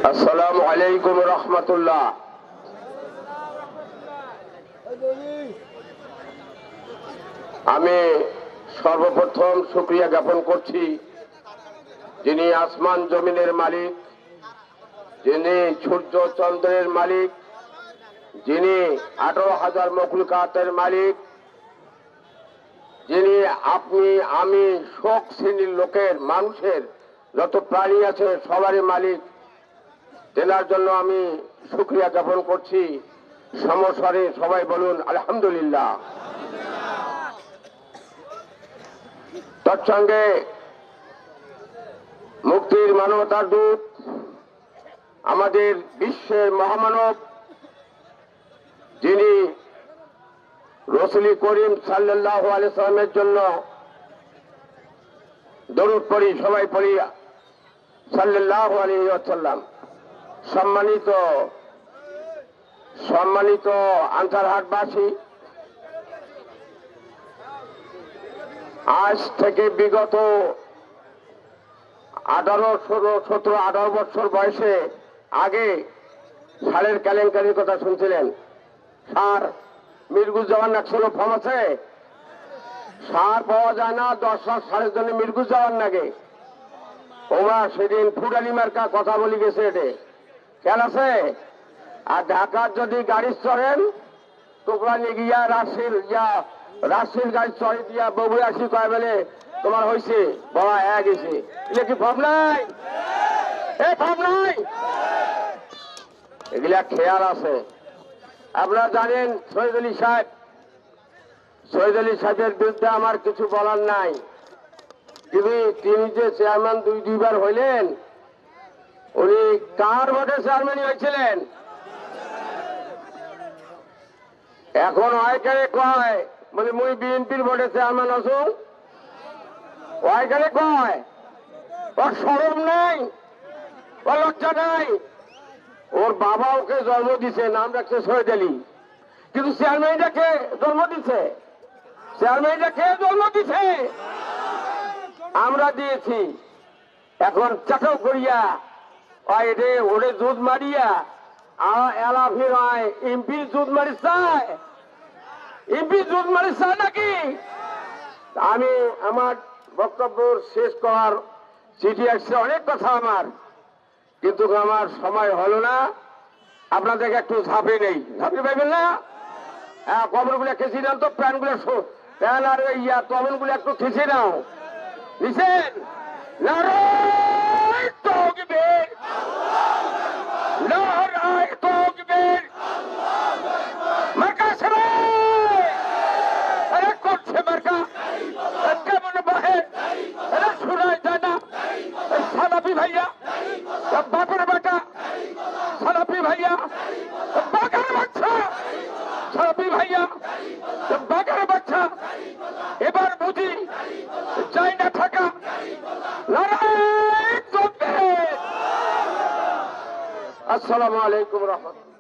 আসসালামু আলাইকুম রহমতুল্লাহ। আমি সর্বপ্রথম শুকরিয়া জ্ঞাপন করছি যিনি আসমান জমিনের মালিক, যিনি সূর্য চন্দ্রের মালিক, যিনি 18,000 মখলুকাতের মালিক, যিনি আপনি আমি শোক শ্রেণীর লোকের মানুষের যত প্রাণী আছে সবারই মালিক, তেনার জন্য আমি শুকরিয়া জ্ঞাপন করছি। সমস্বরে সবাই বলুন আলহামদুলিল্লাহ। তৎসঙ্গে মুক্তির মানবতার দূত, আমাদের বিশ্বের মহামানব, যিনি রাসূল করিম সাল্লাল্লাহু আলাইহি ওয়াসাল্লামের জন্য দরুদ পড়ি, সবাই পড়ি সাল্লাল্লাহু আলাইহি ওয়াসাল্লাম। সম্মানিত আনসারহাটবাসী, আজ থেকে বিগত 18 বছর বয়সে আগে সারের কেলেঙ্কারির কথা শুনছিলেন। সার মির্গুজ্জামান নাকশোলো ফর্ম আছে, সার পাওয়া যায় না, 10 সারের জন্য মির্গুজ্জামান লাগে। ওমরা সেদিন ফুডালি মার্কা কথা বলি গেছে, এটে খেয়াল আছে। আর ঢাকার যদি গাড়ি চড়েন তোমরা নিয়ে গিয়া রাশির গাড়ি চড়ে দিয়া ববু আসি কয় বলে তোমার হয়েছে বাবা গেছে। এগুলো কি ফর্ম নাই? ফর্ম নাই, এগুলা খেয়াল আছে। আপনারা জানেন শহীদ আলী সাহেবের বিরুদ্ধে আমার কিছু বলার নাই, কিন্তু তিনি যে চেয়ারম্যান দুইবার হইলেন, উনি কার ভোটে চেয়ারম্যান হয়েছিলেন? এখন ওইখানে কয় বলে মুই বিএনপির ভোটে চেয়ারম্যান আছো, ওইখানে কয় ওর শরম নাই, ওর লজ্জা নাই। ওর বাবা ওকে জন্ম দিছে, নাম রাখছে শহীদ আলী, কিন্তু চেয়ারম্যানটাকে জন্ম দিছে, আমরা দিয়েছি। এখন চাটাও করিয়া ওরে জুত মারিয়া এলাফি নয় এমপি জুত মারি চায়, নাকি? আমি আমার বক্তব্য শেষ করার চিঠি আসছে, অনেক কথা আমার, কিন্তু আমার সময় হলো না। আপনাদেরকে একটু ঝাঁপে নেই, ঝাঁপি পাইবেন না? কবরগুলো খেঁচি নাও তো, প্যান্টগুলো প্যান আর কবরগুলো একটু খেঁচে নাও। নিছেন নারায় তাকবীর, নারায় তাকবীর, মার্কা সবাই করছে মার্কা কেমন বাহে শোনায় যায় না। সালাফি ভাইয়া, বাপের বেটা, সালাফি ভাইয়া, বাঘের বাচ্চা, সালাফি ভাইয়া, বাঘের বাচ্চা, এবার বুঝি চাই না থাকা। নারায় তাকবীর। আসসালামু আলাইকুম রহমতুল্লাহ।